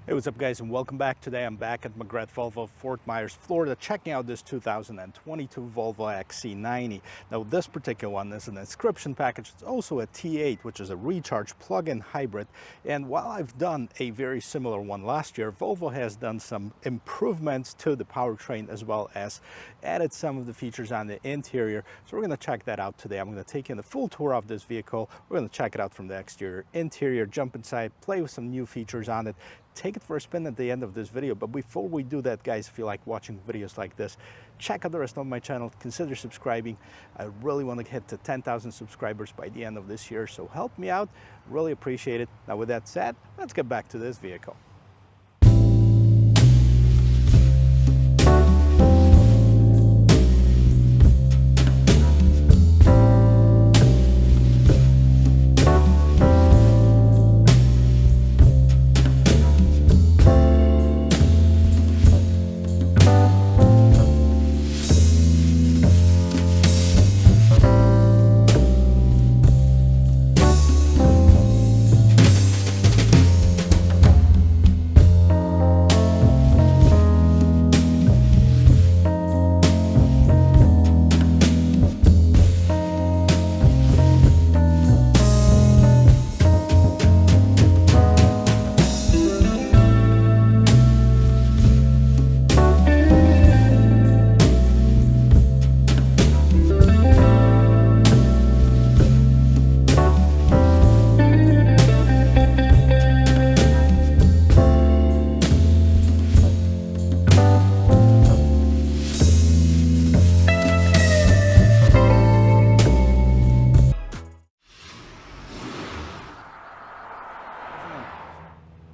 Hey, what's up guys, and welcome back. Today I'm back at McGrath Volvo, Fort Myers, Florida, checking out this 2022 Volvo XC90. Now this particular one is an inscription package. It's also a T8, which is a recharge plug-in hybrid. And while I've done a very similar one last year, Volvo has done some improvements to the powertrain as well as added some of the features on the interior. So we're going to check that out today. I'm going to take in the full tour of this vehicle. We're going to check it out from the exterior, interior, jump inside, play with some new features on it, take it for a spin at the end of this video. But before we do that, guys, if you like watching videos like this, check out the rest of my channel, consider subscribing. I really want to get to 10,000 subscribers by the end of this year, so help me out, really appreciate it. Now with that said, let's get back to this vehicle.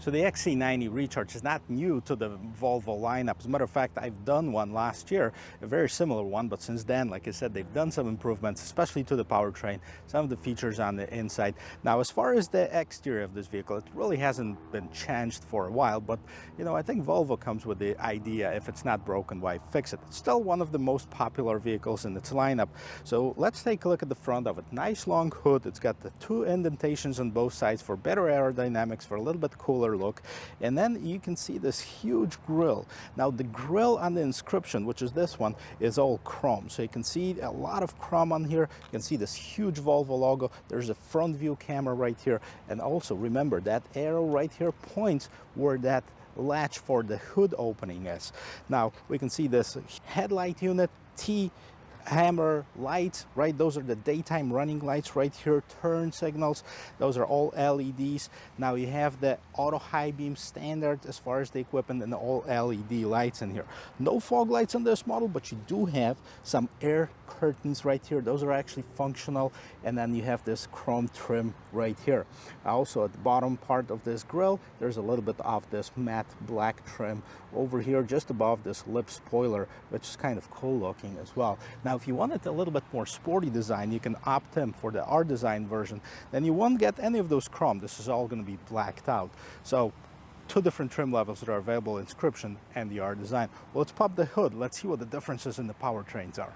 So the XC90 Recharge is not new to the Volvo lineup. As a matter of fact, I've done one last year, a very similar one, but since then, like I said, they've done some improvements, especially to the powertrain, some of the features on the inside. Now, as far as the exterior of this vehicle, it really hasn't been changed for a while, but you know, I think Volvo comes with the idea, if it's not broken, why fix it? It's still one of the most popular vehicles in its lineup. So let's take a look at the front of it. Nice long hood. It's got the two indentations on both sides for better aerodynamics, for a little bit cooler look. And then you can see this huge grille. Now the grille on the inscription, which is this one, is all chrome. So you can see a lot of chrome on here. You can see this huge Volvo logo. There's a front view camera right here. And also remember that arrow right here points where that latch for the hood opening is. Now we can see this headlight unit, hammer lights, right? Those are the daytime running lights right here, turn signals. Those are all LEDs. Now you have the auto high beam standard as far as the equipment, and all LED lights in here. No fog lights on this model, but you do have some air curtains right here. Those are actually functional. And then you have this chrome trim right here. Also at the bottom part of this grille, there's a little bit of this matte black trim over here just above this lip spoiler, which is kind of cool looking as well. Now if you wanted a little bit more sporty design, you can opt in for the R design version. Then you won't get any of those chrome. This is all going to be blacked out. So two different trim levels that are available, inscription and the R design. Well, let's pop the hood. Let's see what the differences in the powertrains are.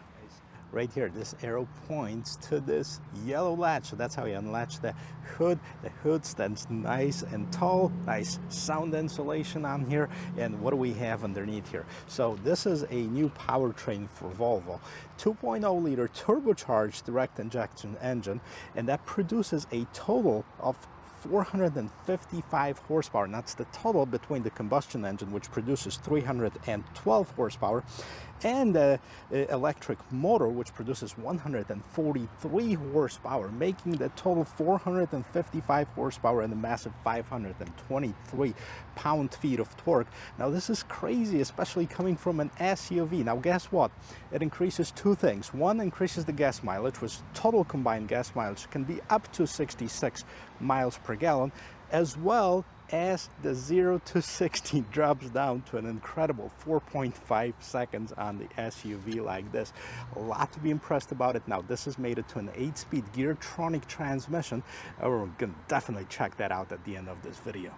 Right here, this arrow points to this yellow latch, so that's how you unlatch the hood. The hood stands nice and tall, nice sound insulation on here. And what do we have underneath here? So this is a new powertrain for Volvo, 2.0 liter turbocharged direct injection engine, and that produces a total of 455 horsepower, and that's the total between the combustion engine, which produces 312 horsepower, and the electric motor, which produces 143 horsepower, making the total 455 horsepower and a massive 523 pound-feet of torque. Now this is crazy, especially coming from an SUV. Now guess what? It increases two things. One, increases the gas mileage, which total combined gas mileage can be up to 66 miles per gallon, as well as the 0 to 60 drops down to an incredible 4.5 seconds on the SUV like this. A lot to be impressed about it. Now this has made it to an 8-speed Geartronic transmission. We're going to definitely check that out at the end of this video.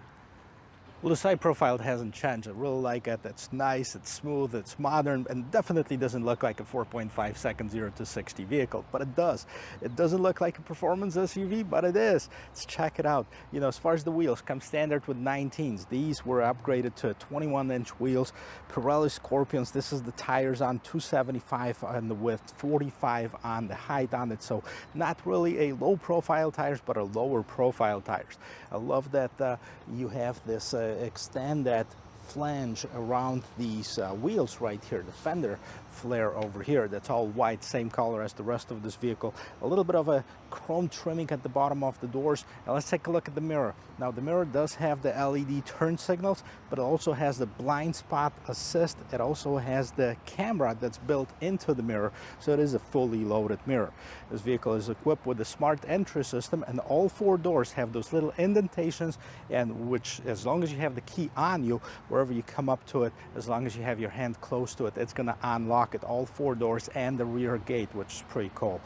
Well, the side profile hasn't changed. I really like it. It's nice, it's smooth, it's modern, and definitely doesn't look like a 4.5 second 0 to 60 vehicle, but it does. It doesn't look like a performance SUV, but it is. Let's check it out. You know, as far as the wheels, come standard with 19s. These were upgraded to 21-inch wheels. Pirelli Scorpions. This is the tires on 275 on the width, 45 on the height on it. So not really a low profile tires, but a lower profile tires. I love that you have this extended flange around these wheels right here, the fender flare over here, that's all white, same color as the rest of this vehicle. A little bit of a chrome trimming at the bottom of the doors. Now let's take a look at the mirror. Now the mirror does have the LED turn signals, but it also has the blind spot assist. It also has the camera that's built into the mirror, so it is a fully loaded mirror. This vehicle is equipped with a smart entry system, and all 4 doors have those little indentations, and which, as long as you have the key on you, wherever you come up to it, as long as you have your hand close to it, it's going to unlock it, all 4 doors and the rear gate, which is pretty cool.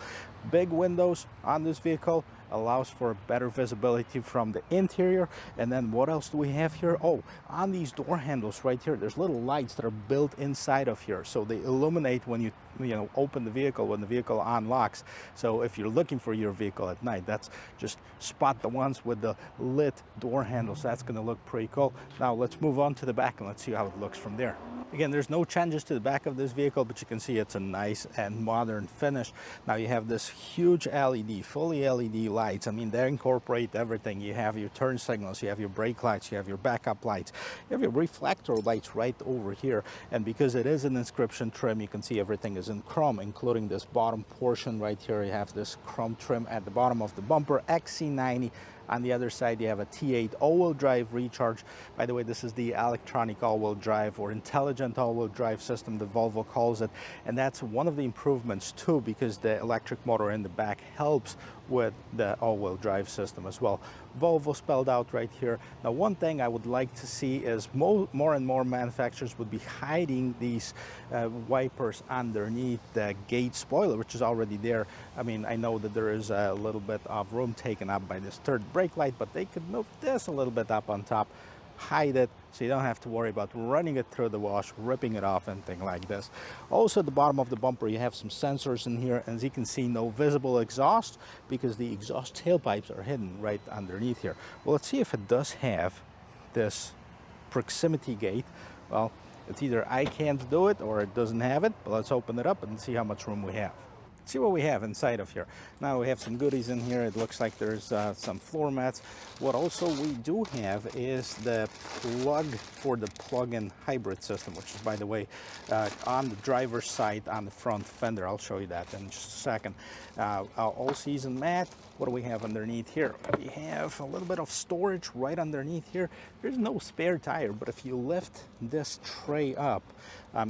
Big windows on this vehicle allows for better visibility from the interior. And then what else do we have here? Oh, on these door handles right here, there's little lights that are built inside of here, so they illuminate when you open the vehicle, when the vehicle unlocks. So if you're looking for your vehicle at night, that's just spot the ones with the lit door handles. That's going to look pretty cool. Now let's move on to the back and let's see how it looks from there. Again, there's no changes to the back of this vehicle, but you can see it's a nice and modern finish. Now you have this huge LED, fully LED lights. I mean, they incorporate everything. You have your turn signals, you have your brake lights, you have your backup lights, you have your reflector lights right over here. And because it is an inscription trim, you can see everything is in chrome, including this bottom portion right here. You have this chrome trim at the bottom of the bumper, XC90. On the other side, you have a T8 all-wheel drive recharge. By the way, this is the electronic all-wheel drive or intelligent all-wheel drive system that Volvo calls it. And that's one of the improvements too, because the electric motor in the back helps with the all-wheel drive system as well. Volvo spelled out right here. Now, one thing I would like to see is more and more manufacturers would be hiding these wipers underneath the gate spoiler, which is already there. I mean, I know that there is a little bit of room taken up by this third brake light, but they could move this a little bit up on top, hide it, so you don't have to worry about running it through the wash, ripping it off, anything like this. Also, at the bottom of the bumper, you have some sensors in here, and as you can see, no visible exhaust because the exhaust tailpipes are hidden right underneath here. Well, let's see if it does have this proximity gate. Well, it's either I can't do it or it doesn't have it, but let's open it up and see how much room we have. See what we have inside of here. Now we have some goodies in here. It looks like there's some floor mats. What also we do have is the plug for the plug-in hybrid system, which is, by the way, on the driver's side on the front fender. I'll show you that in just a second. All-season mat. What do we have underneath here? We have a little bit of storage right underneath here. There's no spare tire, but if you lift this tray up,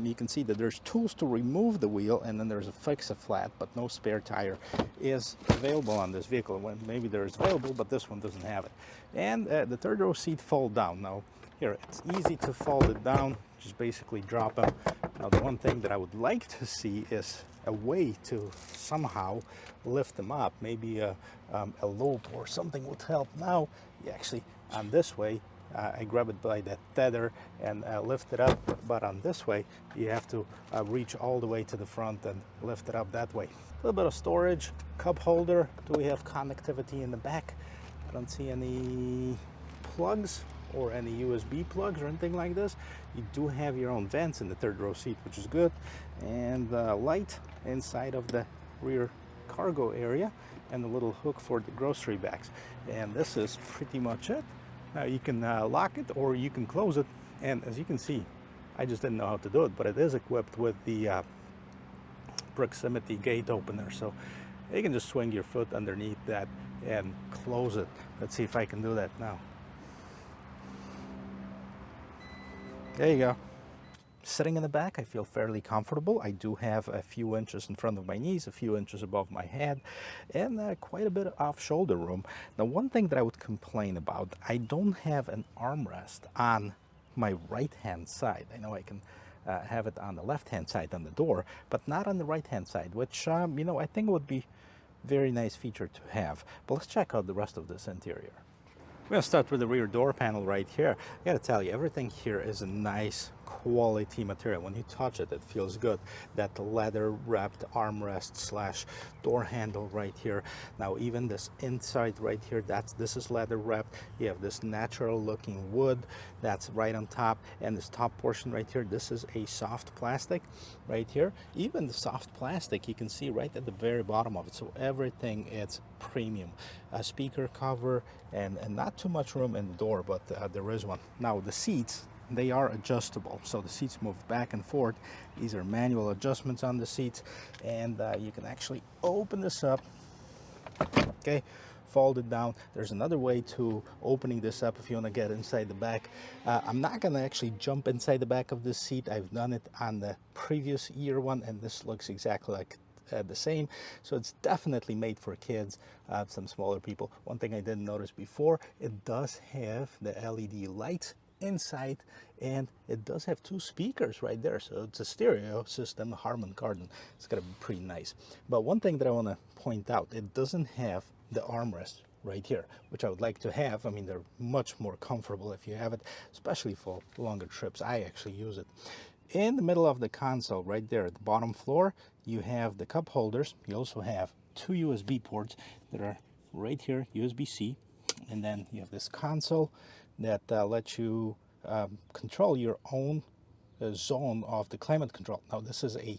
you can see that there's tools to remove the wheel, and then there's a fix-a-flat, but no spare tire is available on this vehicle. Well, maybe there is available, but this one doesn't have it. And the third row seat fold down. Now, here, it's easy to fold it down. Just basically drop them. Now, the one thing that I would like to see is a way to somehow lift them up. Maybe a loop or something would help. Now, you actually, on this way, I grab it by that tether and lift it up, but on this way you have to reach all the way to the front and lift it up that way. A little bit of storage, cup holder. Do we have connectivity in the back? I don't see any plugs or any USB plugs or anything like this. You do have your own vents in the third row seat, which is good, and light inside of the rear cargo area, and a little hook for the grocery bags. And this is pretty much it. Now you can lock it or you can close it, and as you can see, I just didn't know how to do it, but it is equipped with the proximity gate opener, so you can just swing your foot underneath that and close it. Let's see if I can do that now. There you go. Sitting in the back, I feel fairly comfortable. I do have a few inches in front of my knees, a few inches above my head, and quite a bit of shoulder room. Now, one thing that I would complain about, I don't have an armrest on my right-hand side. I know I can have it on the left-hand side on the door, but not on the right-hand side, which, you know, I think would be a very nice feature to have. But let's check out the rest of this interior. We're gonna start with the rear door panel right here. I gotta tell you, everything here is a nice quality material. When you touch it, it feels good. That leather wrapped armrest slash door handle right here. Now even this inside right here, this is leather wrapped. You have this natural looking wood that's right on top, and this top portion right here, this is a soft plastic right here. Even the soft plastic you can see right at the very bottom of it. So everything is premium. A speaker cover and not too much room in the door, but there is one. Now the seats, they are adjustable, so the seats move back and forth. These are manual adjustments on the seats, and you can actually open this up, okay, fold it down. There's another way to opening this up if you want to get inside the back. I'm not going to actually jump inside the back of this seat. I've done it on the previous year one, and this looks exactly like the same. So it's definitely made for kids, some smaller people. One thing I didn't notice before, it does have the LED lights inside, and it does have 2 speakers right there, so it's a stereo system, Harman Kardon. It's gonna be pretty nice. But one thing that I want to point out, it doesn't have the armrest right here, which I would like to have. I mean, they're much more comfortable if you have it, especially for longer trips. I actually use it. In the middle of the console right there at the bottom floor, you have the cup holders. You also have 2 USB ports that are right here, USB-C, and then you have this console that lets you control your own zone of the climate control. Now this is a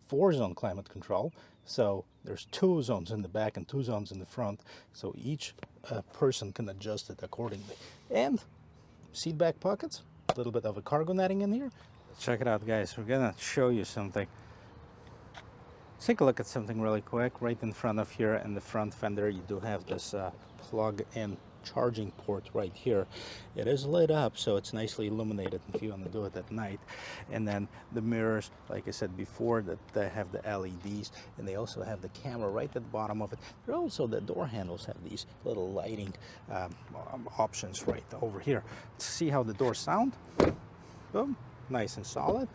4-zone climate control, so there's 2 zones in the back and 2 zones in the front, so each person can adjust it accordingly. And seat back pockets, a little bit of a cargo netting in here. Check it out, guys. We're gonna show you something. Let's take a look at something really quick. Right in front of here in the front fender, you do have this plug-in charging port right here. It is lit up, so it's nicely illuminated if you want to do it at night. And then the mirrors, like I said before, that they have the LEDs, and they also have the camera right at the bottom of it. There also, the door handles have these little lighting options right over here. Let's see how the doors sound. Boom, nice and solid.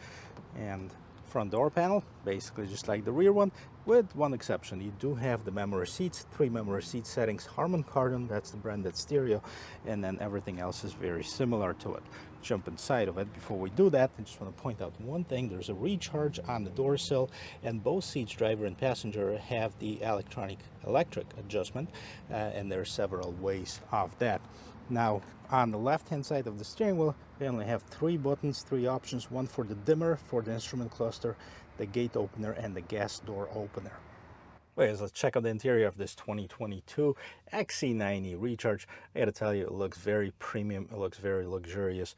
And front door panel, basically just like the rear one, with one exception. You do have the memory seats, 3 memory seat settings, Harman Kardon, that's the branded stereo, and then everything else is very similar to it. Jump inside of it. Before we do that, I just want to point out one thing. There's a recharge on the door sill, and both seats, driver and passenger, have the electric adjustment, and there are several ways of that. Now, on the left-hand side of the steering wheel, we only have 3 buttons, 3 options. One for the dimmer, for the instrument cluster, the gate opener, and the gas door opener. Anyways, let's check out the interior of this 2022 XC90 Recharge. I gotta tell you, it looks very premium. It looks very luxurious.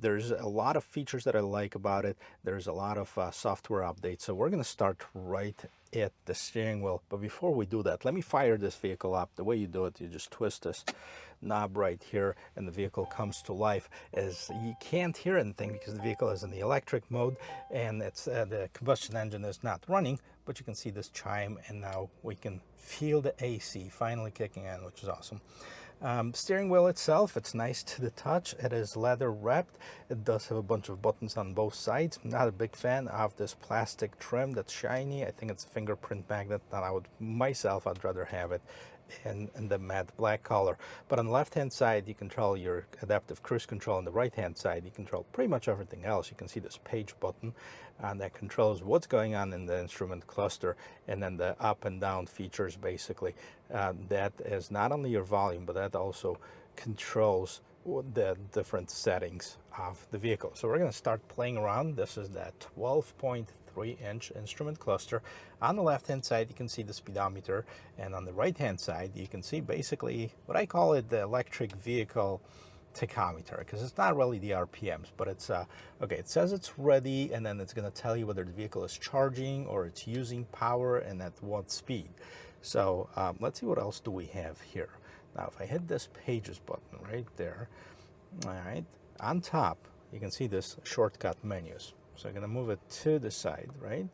There's a lot of features that I like about it. There's a lot of software updates. So we're gonna start right at the steering wheel. But before we do that, let me fire this vehicle up. The way you do it, you just twist this knob right here, and the vehicle comes to life. As you can't hear anything because the vehicle is in the electric mode, and it's the combustion engine is not running, but you can see this chime, and now we can feel the AC finally kicking in, which is awesome. Steering wheel itself, it's nice to the touch. It is leather wrapped. It does have a bunch of buttons on both sides. I'm not a big fan of this plastic trim that's shiny. I think it's a fingerprint magnet, and I'd rather have it in the matte black color. But on the left hand side, you control your adaptive cruise control. On the right hand side, you control pretty much everything else. You can see this page button, and that controls what's going on in the instrument cluster, and then the up and down features basically. That is not only your volume, but that also controls the different settings of the vehicle. So we're going to start playing around. This is that 12.3-inch instrument cluster. On the left hand side, you can see the speedometer, and on the right hand side, you can see basically what I call it, the electric vehicle tachometer, because it's not really the RPMs, but it's okay, it says it's ready, and then it's going to tell you whether the vehicle is charging or it's using power and at what speed. So let's see, what else do we have here. Now if I hit this pages button right there, all right, on top you can see this shortcut menus. So I'm going to move it to the side, right?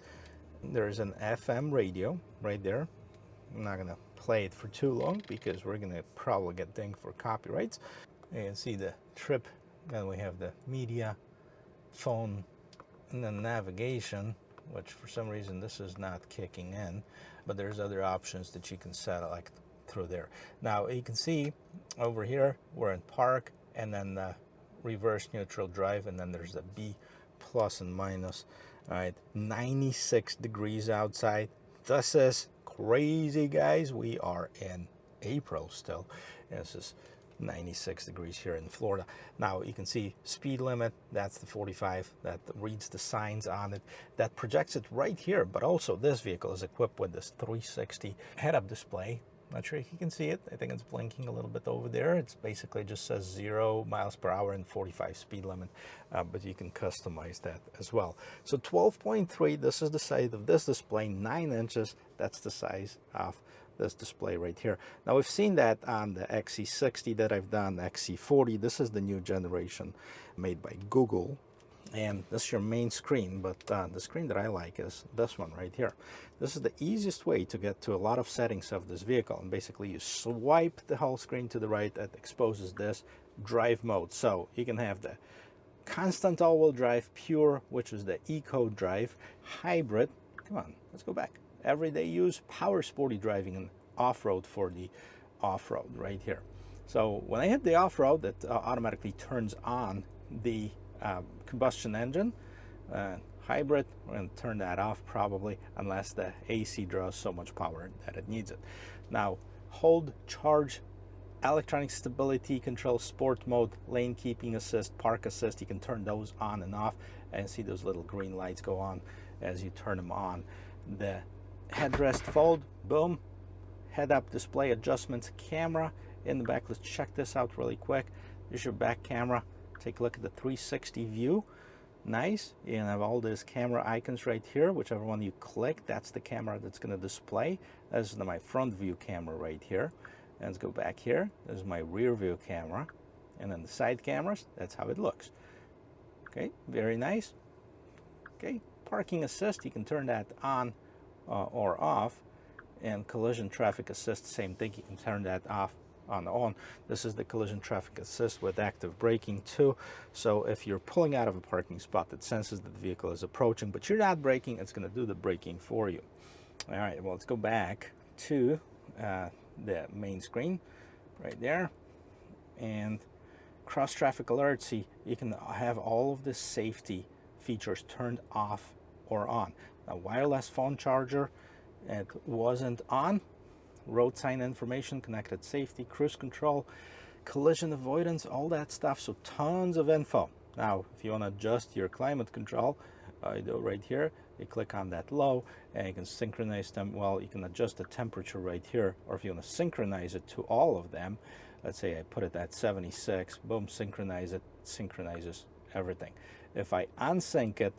There's an FM radio right there. I'm not going to play it for too long because we're going to probably get dinged for copyrights. You can see the trip, then we have the media, phone, and then navigation, which for some reason this is not kicking in, but there's other options that you can set, like through there. Now you can see over here we're in park, and then reverse neutral drive, and then there's the B plus and minus. All right, 96 degrees outside. This is crazy, guys. We are in April still. This is 96 degrees here in Florida. Now you can see speed limit, that's the 45, that reads the signs on it, that projects it right here. But also this vehicle is equipped with this 360 head-up display. Not sure if you can see it. I think it's blinking a little bit over there. It's basically just says 0 miles per hour and 45 speed limit, but you can customize that as well. So 12.3, this is the size of this display, 9 inches, that's the size of this display right here. Now we've seen that on the XC60 that I've done, XC40. This is the new generation made by Google. And this is your main screen, but the screen that I like is this one right here. This is the easiest way to get to a lot of settings of this vehicle. And basically you swipe the whole screen to the right, that exposes this drive mode. So you can have the constant all-wheel drive, pure, which is the eco drive, hybrid, come on, let's go back, everyday use, power sporty driving, and off-road for the off-road right here. So when I hit the off-road, that automatically turns on the combustion engine. Hybrid, we're going to turn that off probably, unless the AC draws so much power that it needs it. Now hold, charge, electronic stability control, sport mode, lane keeping assist, park assist. You can turn those on and off, and see those little green lights go on as you turn them on. The headrest fold, boom, head-up display adjustments, camera in the back. Let's check this out really quick. Here's your back camera. Take a look at the 360 view. Nice. You can have all these camera icons right here. Whichever one you click, that's the camera that's going to display. This is my front view camera right here. And let's go back here. This is my rear view camera. And then the side cameras, that's how it looks. Okay, very nice. Okay, parking assist, you can turn that on or off. And collision traffic assist, same thing, you can turn that off on. This is the collision traffic assist with active braking too. So if you're pulling out of a parking spot, it senses that the vehicle is approaching, but you're not braking, it's going to do the braking for you. All right, well, let's go back to the main screen right there, and cross traffic alerts. See, you can have all of the safety features turned off or on. Now, wireless phone charger, it wasn't on. Road sign information, connected safety, cruise control, collision avoidance, all that stuff. So tons of info. Now if you want to adjust your climate control, you do right here, you click on that low, and you can synchronize them. Well, you can adjust the temperature right here, or if you want to synchronize it to all of them, let's say I put it at 76, boom, synchronize it, synchronizes everything. If I unsync it,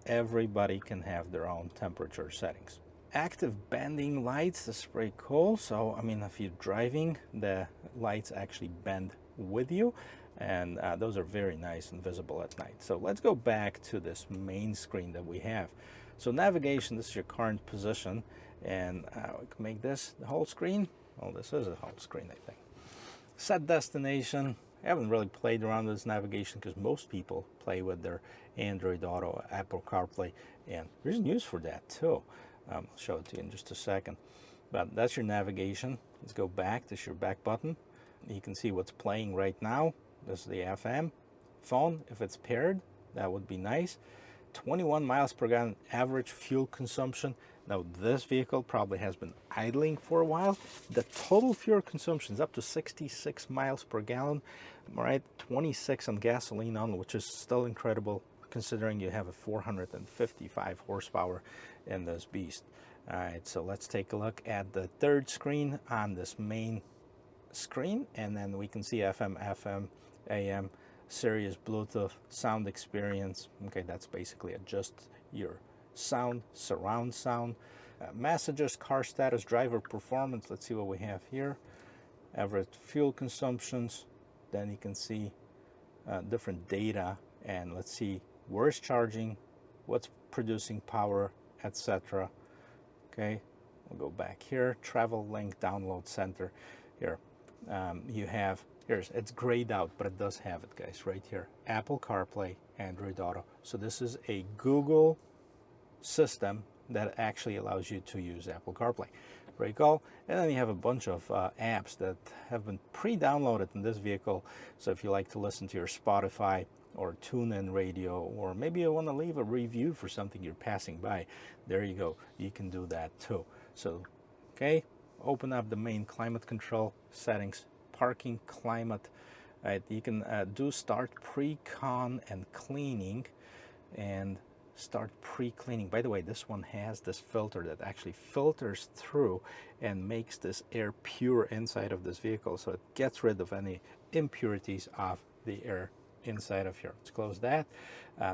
everybody can have their own temperature settings. Active bending lights, that's pretty cool. So I mean, if you're driving, the lights actually bend with you, and those are very nice and visible at night. So let's go back to this main screen that we have. So navigation, this is your current position, and we can make this the whole screen. Well, this is a whole screen, I think. Set destination. I haven't really played around with this navigation because most people play with their Android Auto, Apple CarPlay, and there's news for that too. I'll show it to you in just a second. But that's your navigation. Let's go back. This is your back button. You can see what's playing right now. This is the FM. Phone, if it's paired, that would be nice. 21 miles per gallon average fuel consumption. Now this vehicle probably has been idling for a while. The total fuel consumption is up to 66 miles per gallon. All right, 26 on gasoline on, which is still incredible considering you have a 455 horsepower in this beast. All right, so let's take a look at the third screen on this main screen, and then we can see FM, AM, Sirius, Bluetooth, sound experience. Okay, that's basically adjust your sound, surround sound, messages, car status, driver performance. Let's see what we have here. Average fuel consumptions. Then you can see different data, and let's see where's charging, what's producing power, etc. Okay, we'll go back here. Travel link, download center. Here, you have, it's grayed out, but it does have it, guys, right here. Apple CarPlay, Android Auto. So this is a Google system that actually allows you to use Apple CarPlay. Recall. And then you have a bunch of apps that have been pre-downloaded in this vehicle. So if you like to listen to your Spotify or TuneIn radio, or maybe you want to leave a review for something you're passing by, there you go. You can do that too. So, okay, open up the main climate control settings, parking, climate. Right, you can do start pre-con and cleaning, and start pre-cleaning. By the way, this one has this filter that actually filters through and makes this air pure inside of this vehicle, so it gets rid of any impurities of the air inside of here. Let's close that.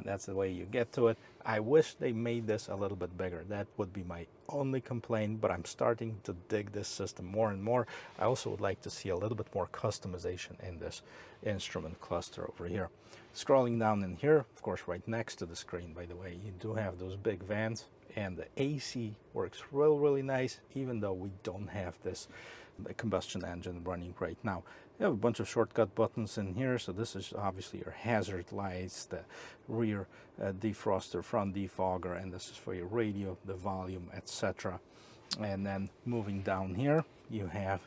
That's the way you get to it. I wish they made this a little bit bigger. That would be my only complaint, but I'm starting to dig this system more and more. I also would like to see a little bit more customization in this instrument cluster over here. Scrolling down in here, of course, right next to the screen, by the way, you do have those big vents, and the AC works really nice, even though we don't have this combustion engine running right now. You have a bunch of shortcut buttons in here. So this is obviously your hazard lights, the rear defroster, front defogger, and this is for your radio, the volume, etc. And then moving down here, you have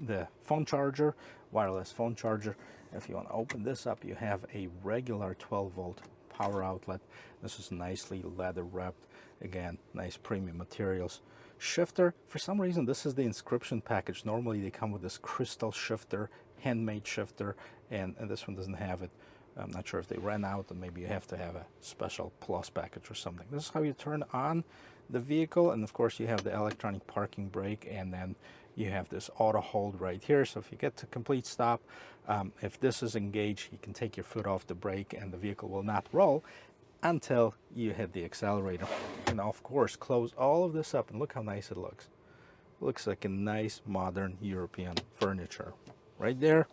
the phone charger, wireless phone charger. If you want to open this up, you have a regular 12-volt power outlet. This is nicely leather wrapped. Again, nice premium materials. Shifter, for some reason this is the inscription package. Normally they come with this crystal shifter, handmade shifter, and this one doesn't have it. I'm not sure if they ran out, and maybe you have to have a special plus package or something. This is how you turn on the vehicle, and of course you have the electronic parking brake, and then you have this auto hold right here. So if you get to complete stop, if this is engaged, you can take your foot off the brake and the vehicle will not roll until you hit the accelerator. And of course, close all of this up, and look how nice it looks. Looks like a nice modern European furniture. Right there,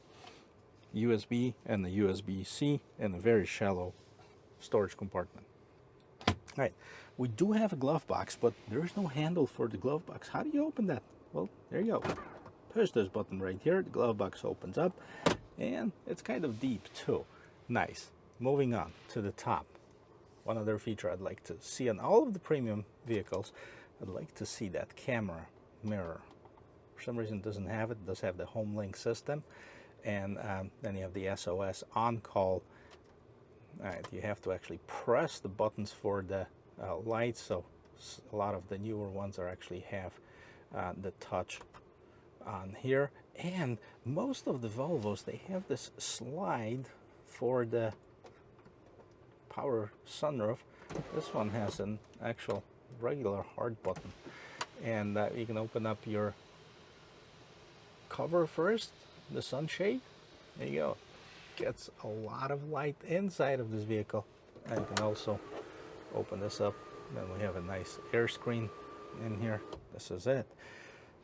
USB and the USB-C, and a very shallow storage compartment. All right, we do have a glove box, but there is no handle for the glove box. How do you open that? Well, there you go. Push this button right here, the glove box opens up, and it's kind of deep too. Nice. Moving on to the top. One other feature I'd like to see on all of the premium vehicles, I'd like to see that camera mirror. For some reason it doesn't have it. It does have the home link system, and then you have the SOS on call. All right, you have to actually press the buttons for the lights, so a lot of the newer ones are actually have the touch on here, and most of the Volvos, they have this slide for the power sunroof. This one has an actual regular hard button, and you can open up your cover first, the sunshade. There you go. Gets a lot of light inside of this vehicle. And you can also open this up, then we have a nice air screen in here. This is it.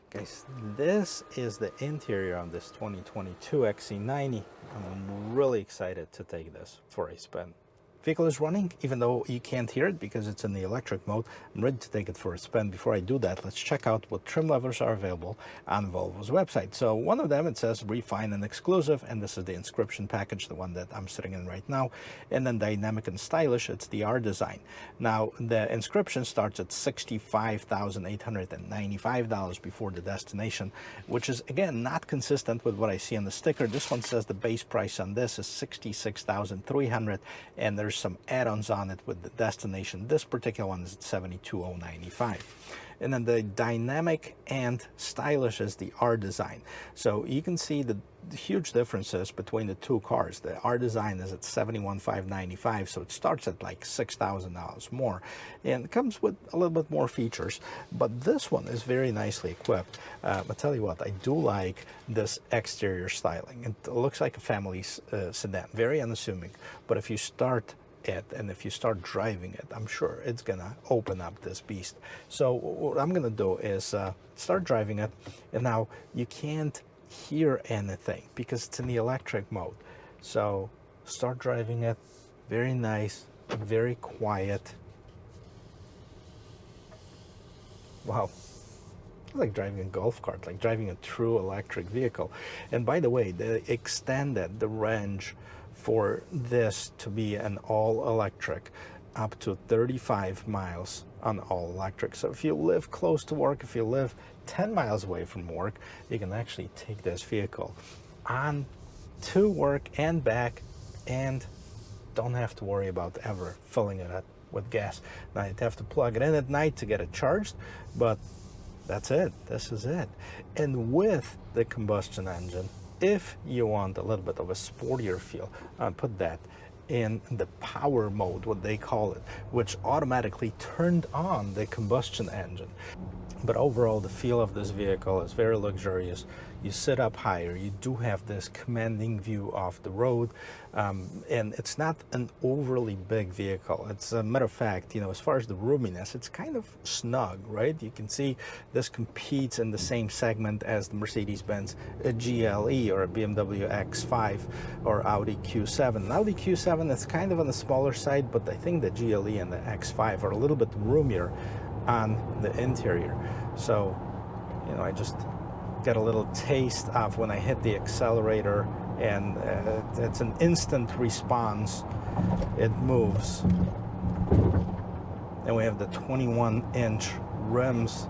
Guys, this is the interior on this 2022 XC90. I'm really excited to take this for a spin. Vehicle is running, even though you can't hear it because it's in the electric mode. I'm ready to take it for a spin. Before I do that, let's check out what trim levels are available on Volvo's website. So one of them, it says Refine and Exclusive, and this is the inscription package, the one that I'm sitting in right now. And then Dynamic and Stylish, it's the R Design. Now, the inscription starts at $65,895 before the destination, which is, again, not consistent with what I see on the sticker. This one says the base price on this is $66,300, and there's some add-ons on it with the destination. This particular one is at $72,095. And then the Dynamic and Stylish is the R Design. So you can see the huge differences between the two cars. The R Design is at $71,595, so it starts at like $6,000 more, and it comes with a little bit more features. But this one is very nicely equipped. I'll tell you what, I do like this exterior styling. It looks like a family sedan, very unassuming. But if you start it and if you start driving it, I'm sure it's gonna open up this beast. So what I'm gonna do is start driving it, and now you can't hear anything because it's in the electric mode. So start driving it. Very nice, very quiet. Wow, it's like driving a golf cart, like driving a true electric vehicle. And by the way, they extended the range for this to be an all-electric up to 35 miles on all electric. So if you live close to work, if you live 10 miles away from work, you can actually take this vehicle on to work and back and don't have to worry about ever filling it up with gas. Now you'd have to plug it in at night to get it charged, but that's it. This is it. And with the combustion engine, if you want a little bit of a sportier feel, put that in the power mode, what they call it, which automatically turned on the combustion engine. But overall, the feel of this vehicle is very luxurious. You sit up higher, you do have this commanding view off the road, and it's not an overly big vehicle. It's a matter of fact, you know, as far as the roominess, it's kind of snug, right? You can see this competes in the same segment as the Mercedes-Benz GLE or a BMW X5 or Audi Q7. An Audi Q7 is kind of on the smaller side, but I think the GLE and the X5 are a little bit roomier on the interior. So, you know, I just get a little taste of when I hit the accelerator, and it's an instant response. It moves. And we have the 21-inch rims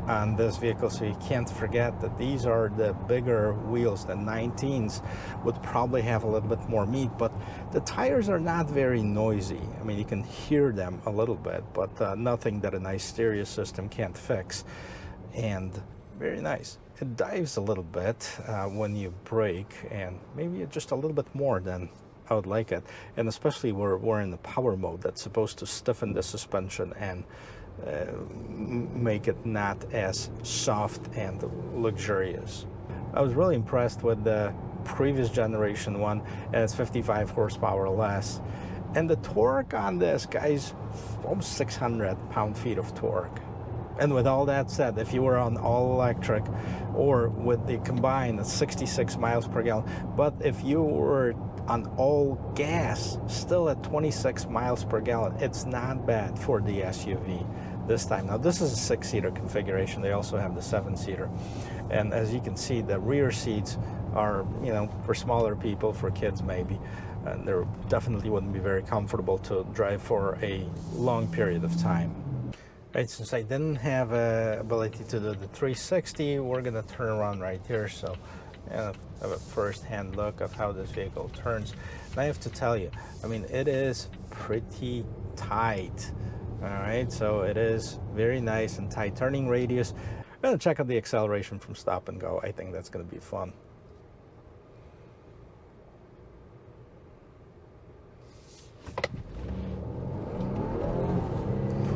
on this vehicle, so you can't forget that these are the bigger wheels. The 19s would probably have a little bit more meat, but the tires are not very noisy. I mean, you can hear them a little bit, but nothing that a nice stereo system can't fix. And very nice. It dives a little bit when you brake, and maybe just a little bit more than I would like it. And especially we're in the power mode that's supposed to stiffen the suspension and make it not as soft and luxurious. I was really impressed with the previous generation one, and it's 55 horsepower less. And the torque on this, guys, almost 600 pound-feet of torque. And with all that said, if you were on all electric or with the combined, it's 66 miles per gallon. But if you were on all gas, still at 26 miles per gallon, it's not bad for the SUV this time. Now, this is a 6-seater configuration. They also have the 7-seater. And as you can see, the rear seats are, you know, for smaller people, for kids maybe. And they definitely wouldn't be very comfortable to drive for a long period of time. Right, since I didn't have ability to do the 360, we're gonna turn around right here, so have a first-hand look of how this vehicle turns. And I have to tell you, I mean, it is pretty tight. All right, so it is very nice and tight turning radius. I'm gonna check out the acceleration from stop and go. I think that's gonna be fun.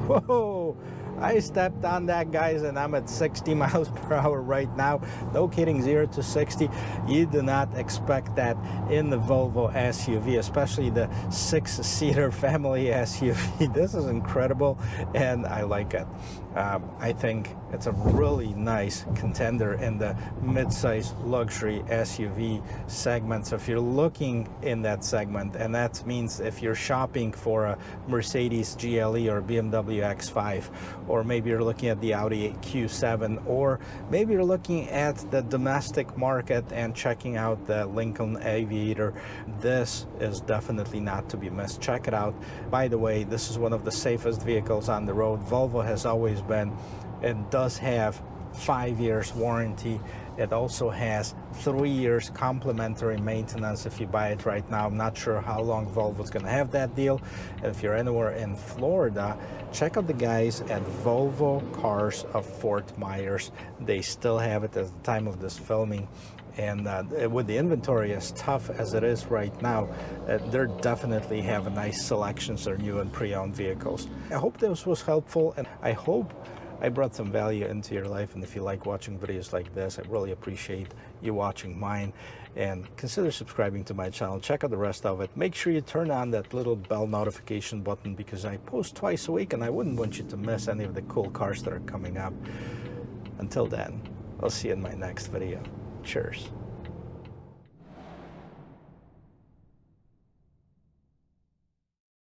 Whoa, I stepped on that, guys, and I'm at 60 miles per hour right now. No kidding, 0 to 60. You do not expect that in the Volvo SUV, especially the 6-seater family SUV. This is incredible, and I like it. I think it's a really nice contender in the mid-size luxury SUV segment. So if you're looking in that segment, and that means if you're shopping for a Mercedes GLE or BMW X5, or maybe you're looking at the Audi Q7, or maybe you're looking at the domestic market and checking out the Lincoln Aviator, this is definitely not to be missed. Check it out. By the way, this is one of the safest vehicles on the road. Volvo has always been. It does have 5 years warranty. It also has 3 years complimentary maintenance if you buy it right now. I'm not sure how long Volvo's going to have that deal. And if you're anywhere in Florida, check out the guys at Volvo Cars of Fort Myers. They still have it at the time of this filming. And with the inventory as tough as it is right now, they definitely have a nice selections of new and pre-owned vehicles. I hope this was helpful, and I hope I brought some value into your life. And if you like watching videos like this, I really appreciate you watching mine. And consider subscribing to my channel. Check out the rest of it. Make sure you turn on that little bell notification button, because I post twice a week and I wouldn't want you to miss any of the cool cars that are coming up. Until then, I'll see you in my next video. Cheers.